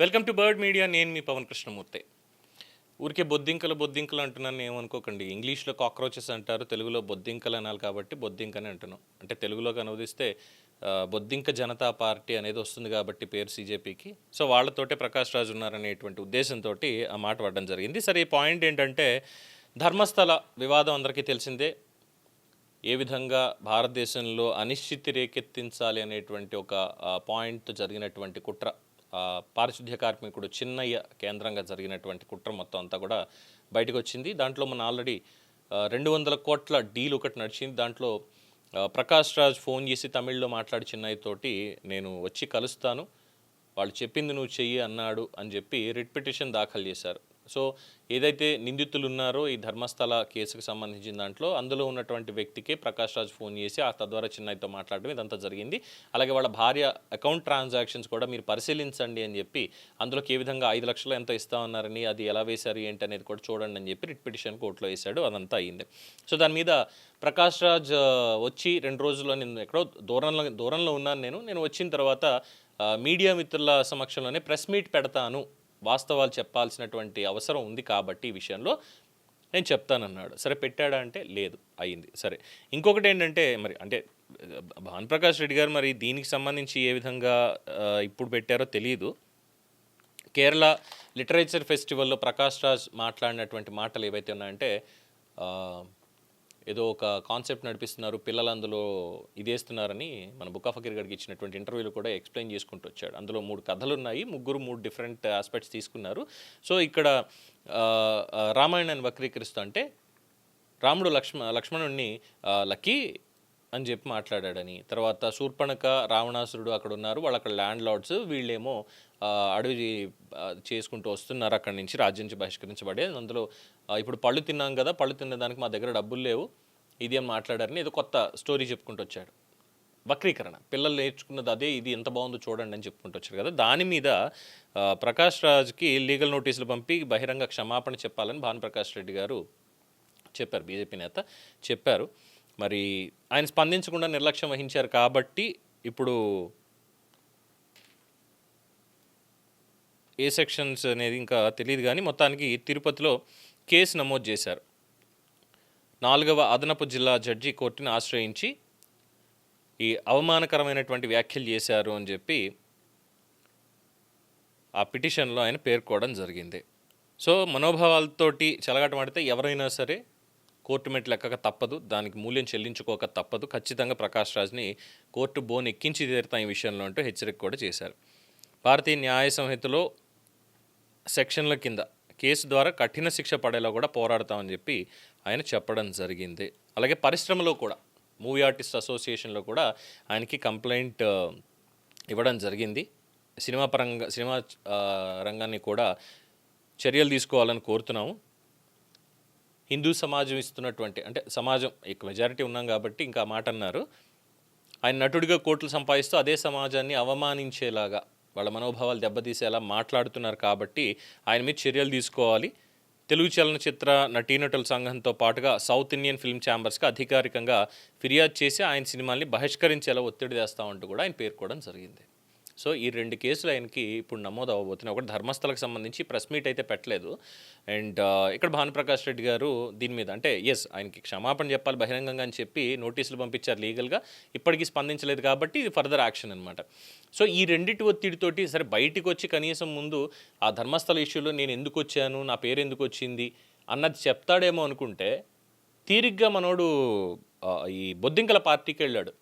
Welcome to bird media. నేను మీ పవన్ కృష్ణమూర్తి. ఊరికే బొద్దింకలు అంటున్నాను ఏమనుకోకండి. ఇంగ్లీష్లో కాక్రోచెస్ అంటారు, తెలుగులో బొద్దింకలు అనాలి కాబట్టి బొద్దింకని అంటున్నాం. అంటే తెలుగులోకి అనువదిస్తే బొద్దింక జనతా పార్టీ అనేది వస్తుంది కాబట్టి పేరు సీజేపీకి. సో వాళ్ళతోటే ప్రకాష్ రాజ్ ఉన్నారనేటువంటి ఉద్దేశంతో ఆ మాట పడడం జరిగింది. సరే, ఈ పాయింట్ ఏంటంటే ధర్మస్థల వివాదం అందరికీ తెలిసిందే. ఏ విధంగా భారతదేశంలో అనిశ్చితి రేకెత్తించాలి అనేటువంటి ఒక పాయింట్ జరిగినటువంటి కుట్ర, పారిశుద్ధ్య కార్మికుడు చిన్నయ్య కేంద్రంగా జరిగినటువంటి కుట్ర మొత్తం అంతా కూడా బయటకు వచ్చింది. దాంట్లో మన ఆల్రెడీ 200 కోట్ల డీల్ ఒకటి నడిచింది. దాంట్లో ప్రకాష్ రాజ్ ఫోన్ చేసి తమిళ్లో మాట్లాడి చిన్నయ్యతోటి నేను వచ్చి కలుస్తాను, వాళ్ళు చెప్పింది నువ్వు చెయ్యి అన్నాడు అని చెప్పి రిట్ పిటిషన్ దాఖలు చేశారు. సో ఏదైతే నిందితులు ఉన్నారో ఈ ధర్మస్థల కేసుకు సంబంధించిన దాంట్లో అందులో ఉన్నటువంటి వ్యక్తికే ప్రకాష్ రాజ్ ఫోన్ చేసి ఆ తద్వారా చిన్నయ్యతో మాట్లాడడం ఇదంతా జరిగింది. అలాగే వాళ్ళ భార్య అకౌంట్ ట్రాన్సాక్షన్స్ కూడా మీరు పరిశీలించండి అని చెప్పి అందులోకి ఏ విధంగా 5 లక్షలు ఎంత ఇస్తామన్నారని, అది ఎలా వేశారు ఏంటి అనేది కూడా చూడండి అని చెప్పి రిట్ పిటిషన్ కోర్టులో వేశాడు. అదంతా అయింది. సో దాని మీద ప్రకాష్ రాజ్ వచ్చి 2 రోజుల్లో నేను ఎక్కడో దూరంలో ఉన్నాను. నేను వచ్చిన తర్వాత మీడియా మిత్రుల సమక్షంలోనే ప్రెస్ మీట్ పెడతాను, వాస్తవాలు చెప్పాల్సినటువంటి అవసరం ఉంది కాబట్టి ఈ విషయంలో నేను చెప్తానన్నాడు. సరే, పెట్టాడా అంటే లేదు, అయింది. సరే, ఇంకొకటి ఏంటంటే మరి అంటే భానుప్రకాష్ రెడ్డి గారు మరి దీనికి సంబంధించి ఏ విధంగా ఇప్పుడు పెట్టారో తెలియదు. కేరళ లిటరేచర్ ఫెస్టివల్లో ప్రకాష్ రాజ్ మాట్లాడినటువంటి మాటలు ఏవైతే ఉన్నాయంటే ఏదో ఒక కాన్సెప్ట్ నడిపిస్తున్నారు, పిల్లలు అందులో ఇదేస్తున్నారని మన బుక్ ఆఫ్ ఫకీర్ గారికి ఇచ్చినటువంటి ఇంటర్వ్యూలో కూడా ఎక్స్ప్లెయిన్ చేసుకుంటూ వచ్చాడు. అందులో 3 కథలు ఉన్నాయి, 3 డిఫరెంట్ ఆస్పెక్ట్స్ తీసుకున్నారు. సో ఇక్కడ రామాయణాన్ని వక్రీకరిస్తూ అంటే రాముడు లక్ష్మణుడిని లక్కీ అని చెప్పి మాట్లాడాడని, తర్వాత శూర్పణఖ రావణాసురుడు అక్కడ ఉన్నారు, వాళ్ళు అక్కడ ల్యాండ్ లార్డ్స్, వీళ్ళేమో అడవి చేసుకుంటూ వస్తున్నారు, అక్కడి నుంచి రాజ్యం నుంచి బహిష్కరించబడే, అందులో ఇప్పుడు పళ్ళు తిన్నాం కదా, పళ్ళు తినడానికి మా దగ్గర డబ్బులు లేవు ఇది అని మాట్లాడారని ఏదో కొత్త స్టోరీ చెప్పుకుంటూ వచ్చాడు. వక్రీకరణ, పిల్లలు నేర్చుకున్నది అదే, ఇది ఎంత బాగుందో చూడండి అని చెప్పుకుంటూ వచ్చారు కదా. దాని మీద ప్రకాష్ రాజ్కి లీగల్ నోటీసులు పంపి బహిరంగ క్షమాపణ చెప్పాలని భానుప్రకాష్ రెడ్డి గారు చెప్పారు, బీజేపీ నేత చెప్పారు. మరి ఆయన స్పందించకుండా నిర్లక్ష్యం వహించారు కాబట్టి ఇప్పుడు ఏ సెక్షన్స్ అనేది ఇంకా తెలియదు, కానీ మొత్తానికి తిరుపతిలో కేసు నమోదు చేశారు. 4వ అదనపు జిల్లా జడ్జి కోర్టుని ఆశ్రయించి ఈ అవమానకరమైనటువంటి వ్యాఖ్యలు చేశారు అని చెప్పి ఆ పిటిషన్లో ఆయన పేర్కోవడం జరిగింది. సో మనోభావాలతోటి చెలగాటమాడితే ఎవరైనా సరే కోర్టు మెట్లు ఎక్కక తప్పదు, దానికి మూల్యం చెల్లించుకోక తప్పదు. ఖచ్చితంగా ప్రకాష్ రాజ్ని కోర్టు బోన్ ఎక్కించి తీరుతాం ఈ విషయంలో అంటూ హెచ్చరిక కూడా చేశారు. భారతీయ న్యాయ సంహితలో సెక్షన్ల కింద కేసు ద్వారా కఠిన శిక్ష పడేలా కూడా పోరాడతామని చెప్పి ఆయన చెప్పడం జరిగింది. అలాగే పరిశ్రమలో కూడా మూవీ ఆర్టిస్ట్ అసోసియేషన్లో కూడా ఆయనకి కంప్లైంట్ ఇవ్వడం జరిగింది. సినిమా రంగాన్ని కూడా చర్యలు తీసుకోవాలని కోరుతున్నాము. హిందూ సమాజం ఇస్తున్నటువంటి, అంటే సమాజం మెజారిటీ ఉన్నాం కాబట్టి ఇంకా మాట అన్నారు, ఆయన నటుడిగా కోట్లు సంపాదిస్తూ అదే సమాజాన్ని అవమానించేలాగా వాళ్ళ మనోభావాలు దెబ్బతీసేలా మాట్లాడుతున్నారు కాబట్టి ఆయన మీద చర్యలు తీసుకోవాలి. తెలుగు చలనచిత్ర నటీనటుల సంఘంతో పాటుగా సౌత్ ఇండియన్ ఫిల్మ్ ఛాంబర్స్కి అధికారికంగా ఫిర్యాదు చేసి ఆయన సినిమాల్ని బహిష్కరించేలా ఒత్తిడి తెస్తామంటూ కూడా ఆయన పేర్కోవడం జరిగింది. సో ఈ 2 కేసులు ఆయనకి ఇప్పుడు నమోదు అవ్వబోతున్నాయి. ఒకటి ధర్మస్థలకు సంబంధించి ప్రెస్ మీట్ అయితే పెట్టలేదు, అండ్ ఇక్కడ భానుప్రకాష్ రెడ్డి గారు దీని మీద అంటే ఆయనకి క్షమాపణ చెప్పాలి బహిరంగంగా అని చెప్పి నోటీసులు పంపించారు లీగల్గా, ఇప్పటికీ స్పందించలేదు కాబట్టి ఇది ఫర్దర్ యాక్షన్ అనమాట. సో ఈ రెండింటి ఒత్తిడితోటి సరే బయటికి వచ్చి కనీసం ముందు ఆ ధర్మస్థల ఇష్యూలో నేను ఎందుకు వచ్చాను, నా పేరు ఎందుకు వచ్చింది అన్నది చెప్తాడేమో అనుకుంటే తీరిగ్గా మనోడు ఈ బొద్దింకల పార్టీకి వెళ్ళాడు.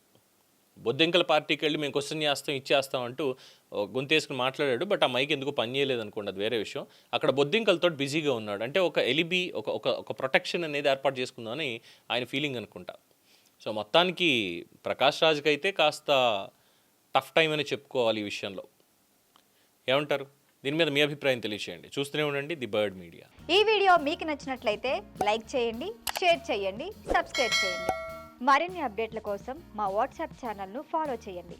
బొద్దింకల పార్టీకి వెళ్ళి మేము క్వశ్చన్ చేస్తాం ఇచ్చేస్తాం అంటూ గొంతేసుకుని మాట్లాడాడు. బట్ ఆ మైక్ ఎందుకు పనిచేయలేదు అనుకోండి, అది వేరే విషయం. అక్కడ బొద్దింకలతో బిజీగా ఉన్నాడు. అంటే ఒక ఎలిబి ఒక ప్రొటెక్షన్ అనేది ఏర్పాటు చేసుకుందామని ఆయన ఫీలింగ్ అనుకుంటా. సో మొత్తానికి ప్రకాష్ రాజ్కి అయితే కాస్త టఫ్ టైం అని చెప్పుకోవాలి ఈ విషయంలో. ఏమంటారు? దీని మీద మీ అభిప్రాయం తెలియచేయండి. చూస్తూనే ఉండండి ది బర్డ్ మీడియా. ఈ వీడియో మీకు నచ్చినట్లయితే లైక్ చేయండి, షేర్ చేయండి, సబ్స్క్రైబ్ చేయండి. మరిన్ని అప్డేట్ల కోసం మా వాట్సాప్ ఛానల్ను ఫాలో చేయండి.